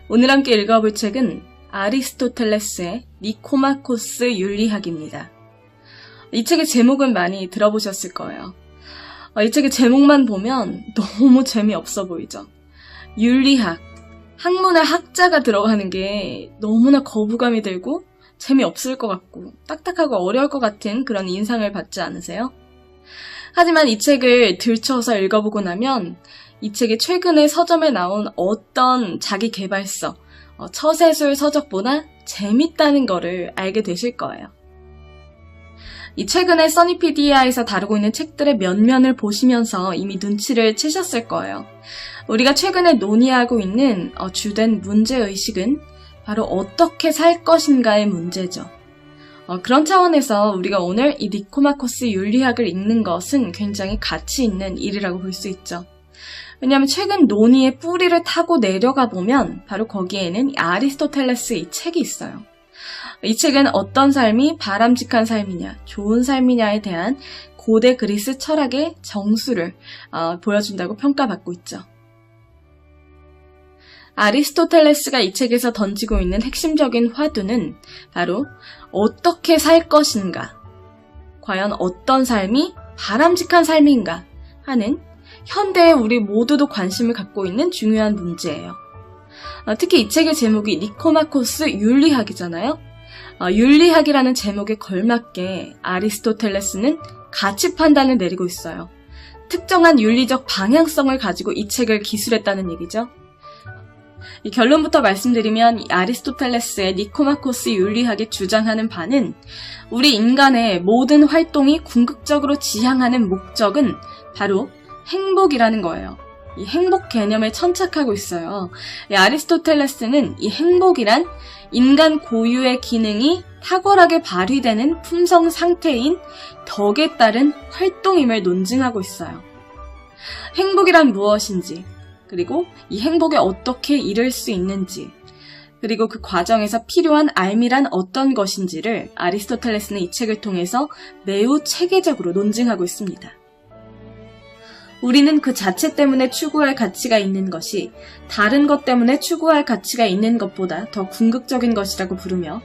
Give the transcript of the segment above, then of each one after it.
오늘 함께 읽어볼 책은 아리스토텔레스의 니코마코스 윤리학입니다. 이 책의 제목은 많이 들어보셨을 거예요. 이 책의 제목만 보면 너무 재미없어 보이죠? 윤리학, 학문의 학자가 들어가는 게 너무나 거부감이 들고 재미없을 것 같고 딱딱하고 어려울 것 같은 그런 인상을 받지 않으세요? 하지만 이 책을 들춰서 읽어보고 나면 이 책이 최근에 서점에 나온 어떤 자기계발서, 처세술 서적보다 재밌다는 거를 알게 되실 거예요. 이 최근에 써니피디아에서 다루고 있는 책들의 면면을 보시면서 이미 눈치를 채셨을 거예요. 우리가 최근에 논의하고 있는 주된 문제의식은 바로 어떻게 살 것인가의 문제죠. 그런 차원에서 우리가 오늘 이 니코마코스 윤리학을 읽는 것은 굉장히 가치 있는 일이라고 볼 수 있죠. 왜냐하면 최근 논의의 뿌리를 타고 내려가 보면 바로 거기에는 아리스토텔레스의 이 책이 있어요. 이 책은 어떤 삶이 바람직한 삶이냐, 좋은 삶이냐에 대한 고대 그리스 철학의 정수를 보여준다고 평가받고 있죠. 아리스토텔레스가 이 책에서 던지고 있는 핵심적인 화두는 바로 어떻게 살 것인가, 과연 어떤 삶이 바람직한 삶인가 하는 현대에 우리 모두도 관심을 갖고 있는 중요한 문제예요. 특히 이 책의 제목이 니코마코스 윤리학이잖아요. 윤리학이라는 제목에 걸맞게 아리스토텔레스는 가치 판단을 내리고 있어요. 특정한 윤리적 방향성을 가지고 이 책을 기술했다는 얘기죠. 이 결론부터 말씀드리면 이 아리스토텔레스의 니코마코스 윤리학이 주장하는 바는 우리 인간의 모든 활동이 궁극적으로 지향하는 목적은 바로 행복이라는 거예요. 이 행복 개념에 천착하고 있어요. 이 아리스토텔레스는 이 행복이란 인간 고유의 기능이 탁월하게 발휘되는 품성 상태인 덕에 따른 활동임을 논증하고 있어요. 행복이란 무엇인지, 그리고 이 행복에 어떻게 이를 수 있는지, 그리고 그 과정에서 필요한 알미란 어떤 것인지를 아리스토텔레스는 이 책을 통해서 매우 체계적으로 논증하고 있습니다. 우리는 그 자체 때문에 추구할 가치가 있는 것이 다른 것 때문에 추구할 가치가 있는 것보다 더 궁극적인 것이라고 부르며,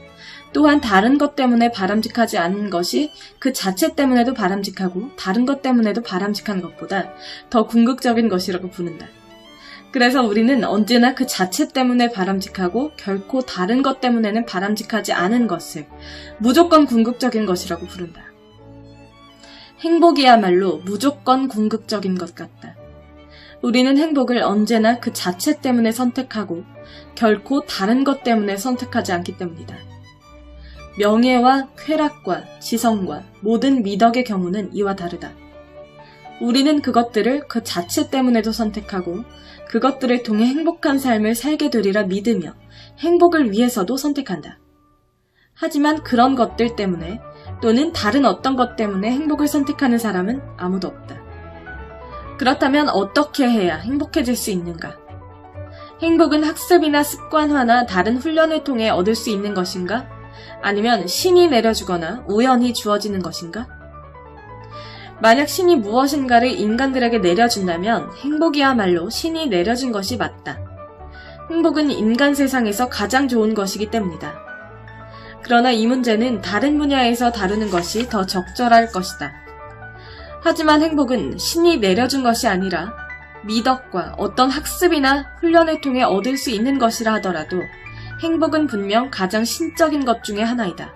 또한 다른 것 때문에 바람직하지 않은 것이 그 자체 때문에도 바람직하고 다른 것 때문에도 바람직한 것보다 더 궁극적인 것이라고 부른다. 그래서 우리는 언제나 그 자체 때문에 바람직하고 결코 다른 것 때문에는 바람직하지 않은 것을 무조건 궁극적인 것이라고 부른다. 행복이야말로 무조건 궁극적인 것 같다. 우리는 행복을 언제나 그 자체 때문에 선택하고 결코 다른 것 때문에 선택하지 않기 때문이다. 명예와 쾌락과 지성과 모든 미덕의 경우는 이와 다르다. 우리는 그것들을 그 자체 때문에도 선택하고 그것들을 통해 행복한 삶을 살게 되리라 믿으며 행복을 위해서도 선택한다. 하지만 그런 것들 때문에 또는 다른 어떤 것 때문에 행복을 선택하는 사람은 아무도 없다. 그렇다면 어떻게 해야 행복해질 수 있는가? 행복은 학습이나 습관화나 다른 훈련을 통해 얻을 수 있는 것인가? 아니면 신이 내려주거나 우연히 주어지는 것인가? 만약 신이 무엇인가를 인간들에게 내려준다면 행복이야말로 신이 내려준 것이 맞다. 행복은 인간 세상에서 가장 좋은 것이기 때문이다. 그러나 이 문제는 다른 분야에서 다루는 것이 더 적절할 것이다. 하지만 행복은 신이 내려준 것이 아니라 미덕과 어떤 학습이나 훈련을 통해 얻을 수 있는 것이라 하더라도 행복은 분명 가장 신적인 것 중에 하나이다.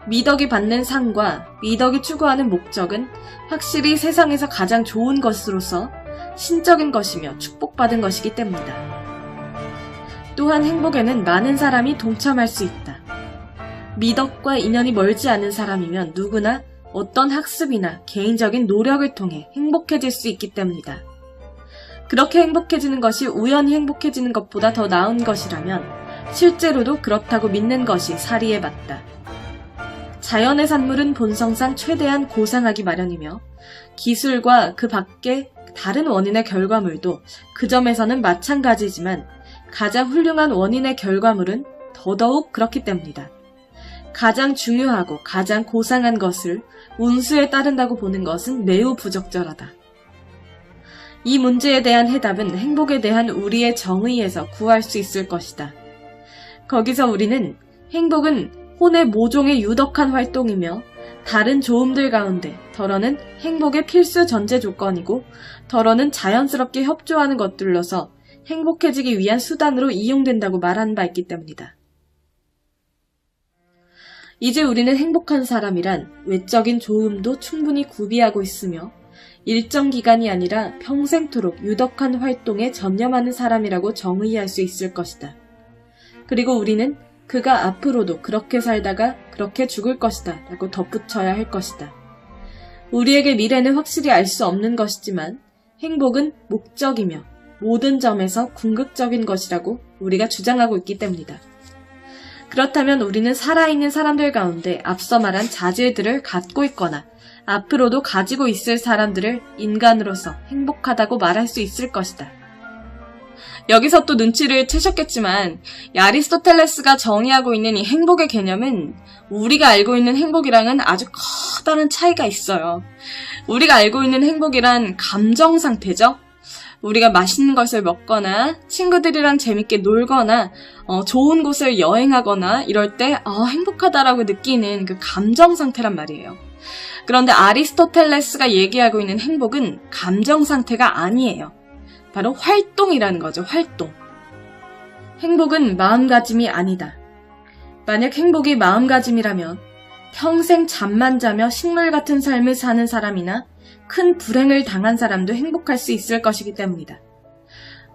미덕이 받는 상과 미덕이 추구하는 목적은 확실히 세상에서 가장 좋은 것으로서 신적인 것이며 축복받은 것이기 때문이다. 또한 행복에는 많은 사람이 동참할 수 있다. 미덕과 인연이 멀지 않은 사람이면 누구나 어떤 학습이나 개인적인 노력을 통해 행복해질 수 있기 때문이다. 그렇게 행복해지는 것이 우연히 행복해지는 것보다 더 나은 것이라면 실제로도 그렇다고 믿는 것이 사리에 맞다. 자연의 산물은 본성상 최대한 고상하기 마련이며 기술과 그 밖의 다른 원인의 결과물도 그 점에서는 마찬가지지만 가장 훌륭한 원인의 결과물은 더더욱 그렇기 때문이다. 가장 중요하고 가장 고상한 것을 운수에 따른다고 보는 것은 매우 부적절하다. 이 문제에 대한 해답은 행복에 대한 우리의 정의에서 구할 수 있을 것이다. 거기서 우리는 행복은 혼의 모종의 유덕한 활동이며 다른 좋음들 가운데 덜어는 행복의 필수 전제 조건이고 덜어는 자연스럽게 협조하는 것들로서 행복해지기 위한 수단으로 이용된다고 말한 바 있기 때문이다. 이제 우리는 행복한 사람이란 외적인 좋음도 충분히 구비하고 있으며 일정 기간이 아니라 평생토록 유덕한 활동에 전념하는 사람이라고 정의할 수 있을 것이다. 그리고 우리는 그가 앞으로도 그렇게 살다가 그렇게 죽을 것이다 라고 덧붙여야 할 것이다. 우리에게 미래는 확실히 알 수 없는 것이지만 행복은 목적이며 모든 점에서 궁극적인 것이라고 우리가 주장하고 있기 때문이다. 그렇다면 우리는 살아있는 사람들 가운데 앞서 말한 자질들을 갖고 있거나 앞으로도 가지고 있을 사람들을 인간으로서 행복하다고 말할 수 있을 것이다. 여기서 또 눈치를 채셨겠지만 이 아리스토텔레스가 정의하고 있는 이 행복의 개념은 우리가 알고 있는 행복이랑은 아주 커다란 차이가 있어요. 우리가 알고 있는 행복이란 감정 상태죠. 우리가 맛있는 것을 먹거나 친구들이랑 재밌게 놀거나 좋은 곳을 여행하거나 이럴 때 행복하다라고 느끼는 그 감정 상태란 말이에요. 그런데 아리스토텔레스가 얘기하고 있는 행복은 감정 상태가 아니에요. 바로 활동이라는 거죠. 활동. 행복은 마음가짐이 아니다. 만약 행복이 마음가짐이라면 평생 잠만 자며 식물 같은 삶을 사는 사람이나 큰 불행을 당한 사람도 행복할 수 있을 것이기 때문이다.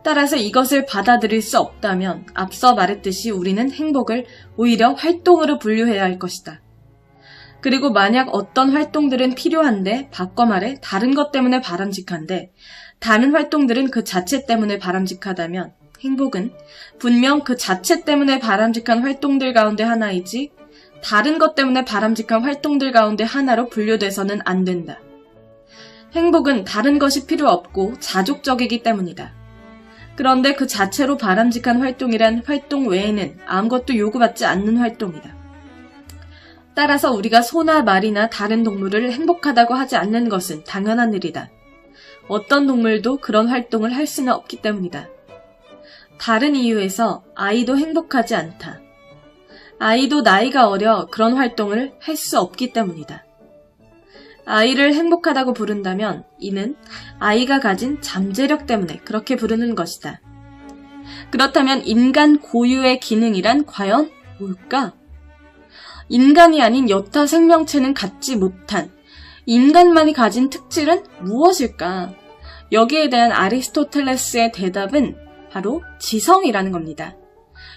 따라서 이것을 받아들일 수 없다면 앞서 말했듯이 우리는 행복을 오히려 활동으로 분류해야 할 것이다. 그리고 만약 어떤 활동들은 필요한데 바꿔 말해 다른 것 때문에 바람직한데 다른 활동들은 그 자체 때문에 바람직하다면 행복은 분명 그 자체 때문에 바람직한 활동들 가운데 하나이지 다른 것 때문에 바람직한 활동들 가운데 하나로 분류돼서는 안 된다. 행복은 다른 것이 필요 없고 자족적이기 때문이다. 그런데 그 자체로 바람직한 활동이란 활동 외에는 아무것도 요구받지 않는 활동이다. 따라서 우리가 소나 말이나 다른 동물을 행복하다고 하지 않는 것은 당연한 일이다. 어떤 동물도 그런 활동을 할 수는 없기 때문이다. 다른 이유에서 아이도 행복하지 않다. 아이도 나이가 어려 그런 활동을 할 수 없기 때문이다. 아이를 행복하다고 부른다면 이는 아이가 가진 잠재력 때문에 그렇게 부르는 것이다. 그렇다면 인간 고유의 기능이란 과연 뭘까? 인간이 아닌 여타 생명체는 갖지 못한 인간만이 가진 특질은 무엇일까? 여기에 대한 아리스토텔레스의 대답은 바로 지성이라는 겁니다.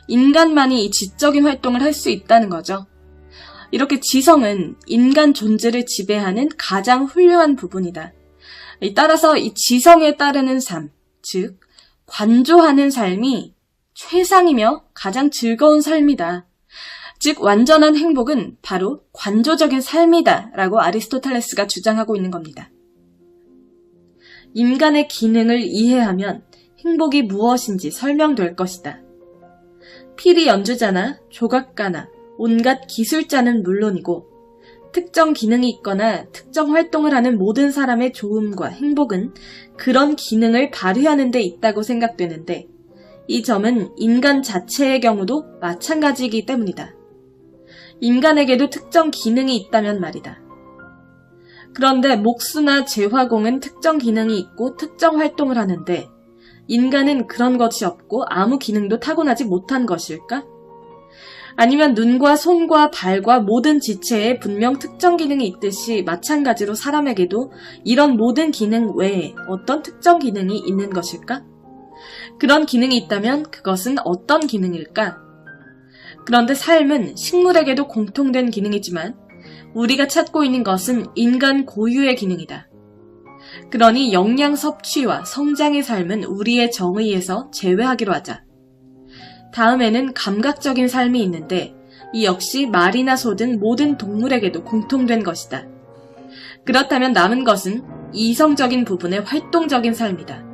인간만이 이 지적인 활동을 할 수 있다는 거죠. 이렇게 지성은 인간 존재를 지배하는 가장 훌륭한 부분이다. 따라서 이 지성에 따르는 삶, 즉 관조하는 삶이 최상이며 가장 즐거운 삶이다. 즉 완전한 행복은 바로 관조적인 삶이다 라고 아리스토텔레스가 주장하고 있는 겁니다. 인간의 기능을 이해하면 행복이 무엇인지 설명될 것이다. 피리 연주자나 조각가나 온갖 기술자는 물론이고 특정 기능이 있거나 특정 활동을 하는 모든 사람의 좋음과 행복은 그런 기능을 발휘하는 데 있다고 생각되는데 이 점은 인간 자체의 경우도 마찬가지이기 때문이다. 인간에게도 특정 기능이 있다면 말이다. 그런데 목수나 제화공은 특정 기능이 있고 특정 활동을 하는데 인간은 그런 것이 없고 아무 기능도 타고나지 못한 것일까? 아니면 눈과 손과 발과 모든 지체에 분명 특정 기능이 있듯이 마찬가지로 사람에게도 이런 모든 기능 외에 어떤 특정 기능이 있는 것일까? 그런 기능이 있다면 그것은 어떤 기능일까? 그런데 삶은 식물에게도 공통된 기능이지만 우리가 찾고 있는 것은 인간 고유의 기능이다. 그러니 영양 섭취와 성장의 삶은 우리의 정의에서 제외하기로 하자. 다음에는 감각적인 삶이 있는데 이 역시 말이나 소 등 모든 동물에게도 공통된 것이다. 그렇다면 남은 것은 이성적인 부분의 활동적인 삶이다.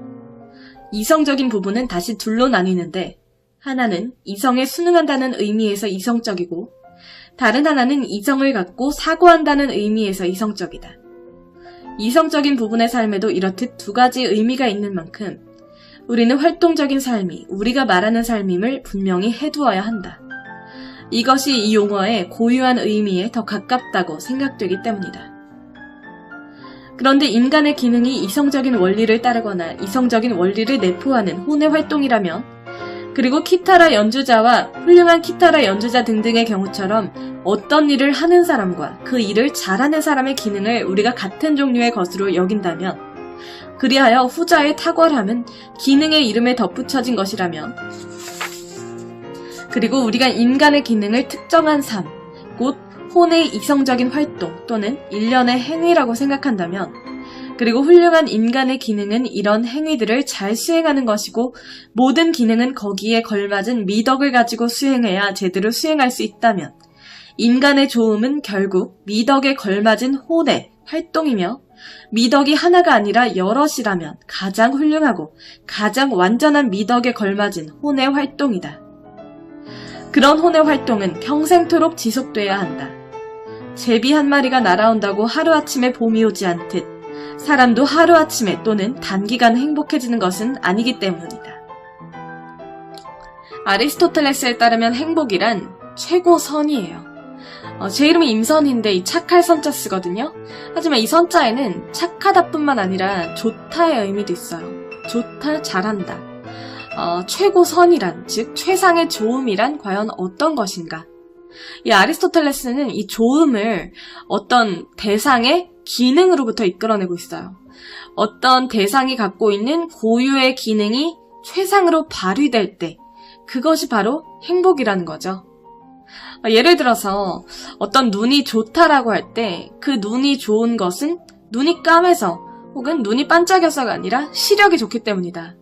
이성적인 부분은 다시 둘로 나뉘는데 하나는 이성에 순응한다는 의미에서 이성적이고 다른 하나는 이성을 갖고 사고한다는 의미에서 이성적이다. 이성적인 부분의 삶에도 이렇듯 두 가지 의미가 있는 만큼 우리는 활동적인 삶이 우리가 말하는 삶임을 분명히 해두어야 한다. 이것이 이 용어의 고유한 의미에 더 가깝다고 생각되기 때문이다. 그런데 인간의 기능이 이성적인 원리를 따르거나 이성적인 원리를 내포하는 혼의 활동이라면, 그리고 기타라 연주자와 훌륭한 기타라 연주자 등등의 경우처럼 어떤 일을 하는 사람과 그 일을 잘하는 사람의 기능을 우리가 같은 종류의 것으로 여긴다면, 그리하여 후자의 탁월함은 기능의 이름에 덧붙여진 것이라면, 그리고 우리가 인간의 기능을 특정한 삶, 곧 혼의 이성적인 활동 또는 일련의 행위라고 생각한다면, 그리고 훌륭한 인간의 기능은 이런 행위들을 잘 수행하는 것이고 모든 기능은 거기에 걸맞은 미덕을 가지고 수행해야 제대로 수행할 수 있다면, 인간의 조음은 결국 미덕에 걸맞은 혼의 활동이며, 미덕이 하나가 아니라 여럿이라면 가장 훌륭하고 가장 완전한 미덕에 걸맞은 혼의 활동이다. 그런 혼의 활동은 평생토록 지속돼야 한다. 제비 한 마리가 날아온다고 하루아침에 봄이 오지 않듯 사람도 하루아침에 또는 단기간 행복해지는 것은 아니기 때문이다. 아리스토텔레스에 따르면 행복이란 최고선이에요. 제 이름이 임선인데 이 착할 선자 쓰거든요. 하지만 이 선자에는 착하다뿐만 아니라 좋다의 의미도 있어요. 좋다, 잘한다. 최고선이란, 즉 최상의 조음이란 과연 어떤 것인가? 이 아리스토텔레스는 이 조음을 어떤 대상의 기능으로부터 이끌어내고 있어요. 어떤 대상이 갖고 있는 고유의 기능이 최상으로 발휘될 때, 그것이 바로 행복이라는 거죠. 예를 들어서 어떤 눈이 좋다라고 할 때 그 눈이 좋은 것은 눈이 까매서 혹은 눈이 반짝여서가 아니라 시력이 좋기 때문이다.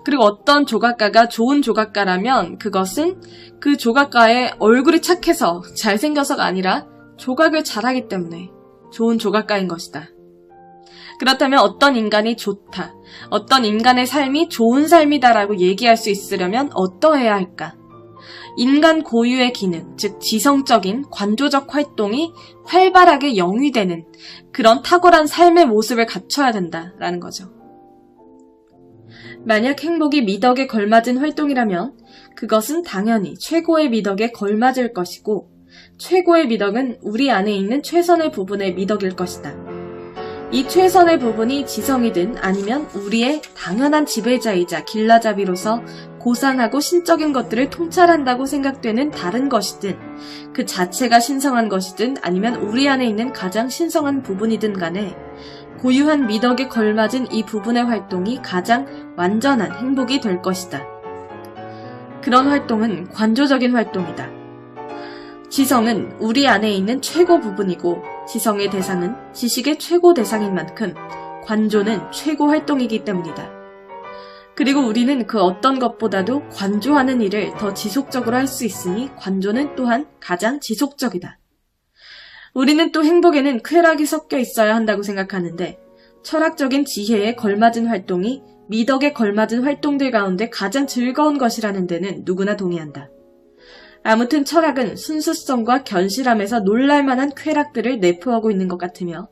그리고 어떤 조각가가 좋은 조각가라면 그것은 그 조각가의 얼굴이 착해서 잘생겨서가 아니라 조각을 잘하기 때문에 좋은 조각가인 것이다. 그렇다면 어떤 인간이 좋다, 어떤 인간의 삶이 좋은 삶이다라고 얘기할 수 있으려면 어떠해야 할까? 인간 고유의 기능, 즉 지성적인 관조적 활동이 활발하게 영위되는 그런 탁월한 삶의 모습을 갖춰야 된다라는 거죠. 만약 행복이 미덕에 걸맞은 활동이라면 그것은 당연히 최고의 미덕에 걸맞을 것이고, 최고의 미덕은 우리 안에 있는 최선의 부분의 미덕일 것이다. 이 최선의 부분이 지성이든 아니면 우리의 당연한 지배자이자 길라잡이로서 고상하고 신적인 것들을 통찰한다고 생각되는 다른 것이든, 그 자체가 신성한 것이든 아니면 우리 안에 있는 가장 신성한 부분이든 간에 고유한 미덕에 걸맞은 이 부분의 활동이 가장 완전한 행복이 될 것이다. 그런 활동은 관조적인 활동이다. 지성은 우리 안에 있는 최고 부분이고 지성의 대상은 지식의 최고 대상인 만큼 관조는 최고 활동이기 때문이다. 그리고 우리는 그 어떤 것보다도 관조하는 일을 더 지속적으로 할 수 있으니 관조는 또한 가장 지속적이다. 우리는 또 행복에는 쾌락이 섞여 있어야 한다고 생각하는데, 철학적인 지혜에 걸맞은 활동이 미덕에 걸맞은 활동들 가운데 가장 즐거운 것이라는 데는 누구나 동의한다. 아무튼 철학은 순수성과 견실함에서 놀랄만한 쾌락들을 내포하고 있는 것 같으며,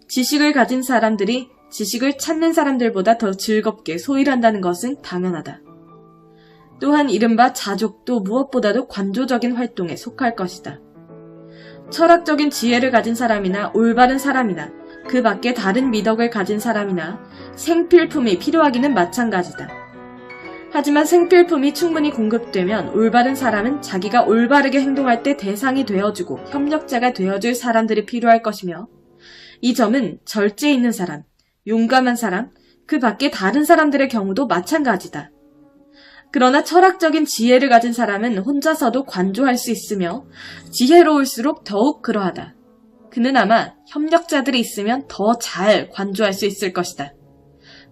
지식을 가진 사람들이 지식을 찾는 사람들보다 더 즐겁게 소일한다는 것은 당연하다. 또한 이른바 자족도 무엇보다도 관조적인 활동에 속할 것이다. 철학적인 지혜를 가진 사람이나 올바른 사람이나 그 밖에 다른 미덕을 가진 사람이나 생필품이 필요하기는 마찬가지다. 하지만 생필품이 충분히 공급되면 올바른 사람은 자기가 올바르게 행동할 때 대상이 되어주고 협력자가 되어줄 사람들이 필요할 것이며, 이 점은 절제 있는 사람, 용감한 사람, 그 밖에 다른 사람들의 경우도 마찬가지다. 그러나 철학적인 지혜를 가진 사람은 혼자서도 관조할 수 있으며 지혜로울수록 더욱 그러하다. 그는 아마 협력자들이 있으면 더 잘 관조할 수 있을 것이다.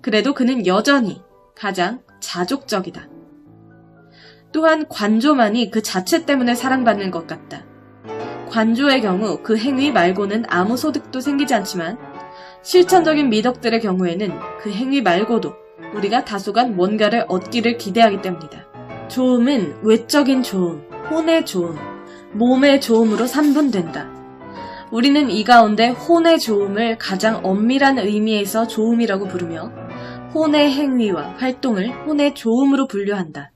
그래도 그는 여전히 가장 자족적이다. 또한 관조만이 그 자체 때문에 사랑받는 것 같다. 관조의 경우 그 행위 말고는 아무 소득도 생기지 않지만, 실천적인 미덕들의 경우에는 그 행위 말고도 우리가 다소간 뭔가를 얻기를 기대하기 때문이다. 조음은 외적인 조음, 혼의 조음, 몸의 조음으로 삼분된다. 우리는 이 가운데 혼의 좋음을 가장 엄밀한 의미에서 좋음이라고 부르며 혼의 행위와 활동을 혼의 좋음으로 분류한다.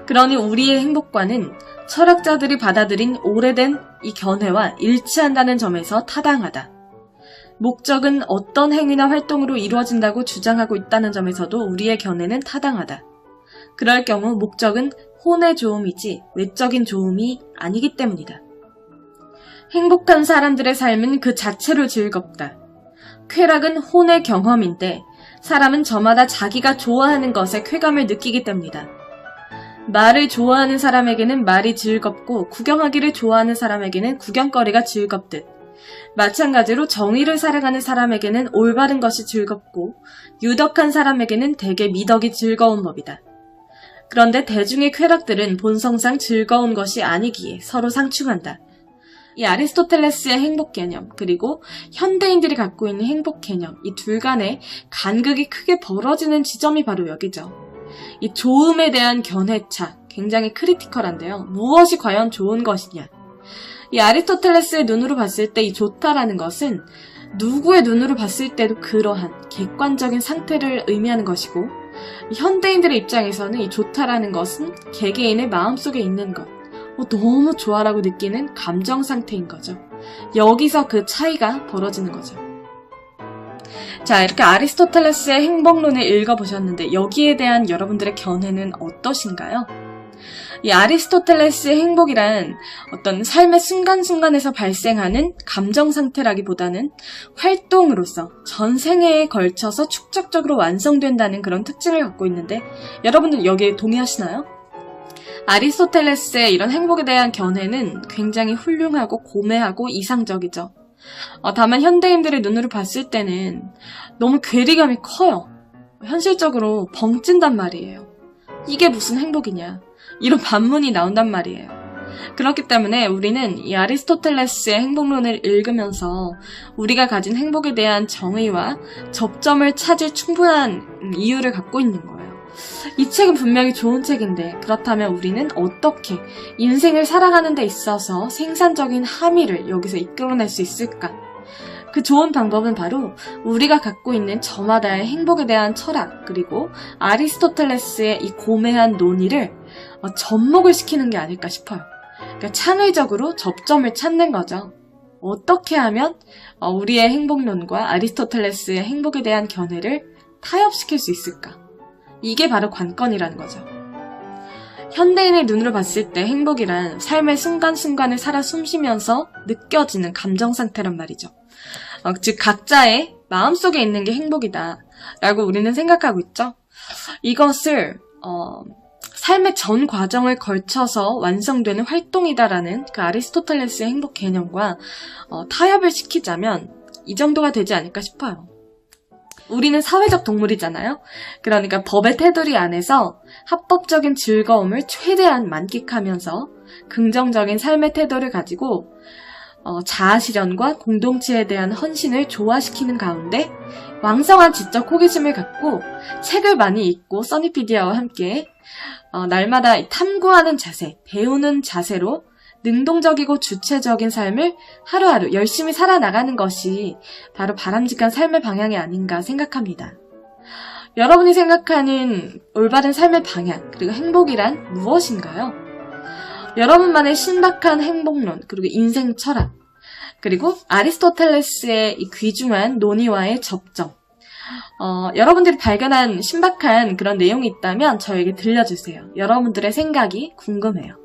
그러니 우리의 행복과는 철학자들이 받아들인 오래된 이 견해와 일치한다는 점에서 타당하다. 목적은 어떤 행위나 활동으로 이루어진다고 주장하고 있다는 점에서도 우리의 견해는 타당하다. 그럴 경우 목적은 혼의 좋음이지 외적인 좋음이 아니기 때문이다. 행복한 사람들의 삶은 그 자체로 즐겁다. 쾌락은 혼의 경험인데 사람은 저마다 자기가 좋아하는 것에 쾌감을 느끼기 때문이다. 말을 좋아하는 사람에게는 말이 즐겁고 구경하기를 좋아하는 사람에게는 구경거리가 즐겁듯 마찬가지로 정의를 사랑하는 사람에게는 올바른 것이 즐겁고 유덕한 사람에게는 대개 미덕이 즐거운 법이다. 그런데 대중의 쾌락들은 본성상 즐거운 것이 아니기에 서로 상충한다. 이 아리스토텔레스의 행복 개념 그리고 현대인들이 갖고 있는 행복 개념 이 둘 간의 간극이 크게 벌어지는 지점이 바로 여기죠. 이 좋음에 대한 견해차 굉장히 크리티컬한데요. 무엇이 과연 좋은 것이냐. 이 아리스토텔레스의 눈으로 봤을 때 이 좋다라는 것은 누구의 눈으로 봤을 때도 그러한 객관적인 상태를 의미하는 것이고 현대인들의 입장에서는 이 좋다라는 것은 개개인의 마음속에 있는 것 너무 좋아라고 느끼는 감정 상태인 거죠. 여기서 그 차이가 벌어지는 거죠. 자, 이렇게 아리스토텔레스의 행복론을 읽어보셨는데 여기에 대한 여러분들의 견해는 어떠신가요? 이 아리스토텔레스의 행복이란 어떤 삶의 순간순간에서 발생하는 감정 상태라기보다는 활동으로서 전 생애에 걸쳐서 축적적으로 완성된다는 그런 특징을 갖고 있는데 여러분들 여기에 동의하시나요? 아리스토텔레스의 이런 행복에 대한 견해는 굉장히 훌륭하고 고매하고 이상적이죠. 다만 현대인들의 눈으로 봤을 때는 너무 괴리감이 커요. 현실적으로 벙찐단 말이에요. 이게 무슨 행복이냐. 이런 반문이 나온단 말이에요. 그렇기 때문에 우리는 이 아리스토텔레스의 행복론을 읽으면서 우리가 가진 행복에 대한 정의와 접점을 찾을 충분한 이유를 갖고 있는 거예요. 이 책은 분명히 좋은 책인데 그렇다면 우리는 어떻게 인생을 살아가는 데 있어서 생산적인 함의를 여기서 이끌어낼 수 있을까? 그 좋은 방법은 바로 우리가 갖고 있는 저마다의 행복에 대한 철학 그리고 아리스토텔레스의 이 고매한 논의를 접목을 시키는 게 아닐까 싶어요. 그러니까 창의적으로 접점을 찾는 거죠. 어떻게 하면 우리의 행복론과 아리스토텔레스의 행복에 대한 견해를 타협시킬 수 있을까? 이게 바로 관건이라는 거죠. 현대인의 눈으로 봤을 때 행복이란 삶의 순간순간을 살아 숨쉬면서 느껴지는 감정 상태란 말이죠. 즉 각자의 마음속에 있는 게 행복이다 라고 우리는 생각하고 있죠. 이것을 삶의 전 과정을 걸쳐서 완성되는 활동이다라는 그 아리스토텔레스의 행복 개념과 타협을 시키자면 이 정도가 되지 않을까 싶어요. 우리는 사회적 동물이잖아요. 그러니까 법의 테두리 안에서 합법적인 즐거움을 최대한 만끽하면서 긍정적인 삶의 태도를 가지고 자아실현과 공동체에 대한 헌신을 조화시키는 가운데 왕성한 지적 호기심을 갖고 책을 많이 읽고 써니피디아와 함께 날마다 탐구하는 자세, 배우는 자세로 능동적이고 주체적인 삶을 하루하루 열심히 살아나가는 것이 바로 바람직한 삶의 방향이 아닌가 생각합니다. 여러분이 생각하는 올바른 삶의 방향, 그리고 행복이란 무엇인가요? 여러분만의 신박한 행복론, 그리고 인생 철학, 그리고 아리스토텔레스의 이 귀중한 논의와의 접점. 여러분들이 발견한 신박한 그런 내용이 있다면 저에게 들려주세요. 여러분들의 생각이 궁금해요.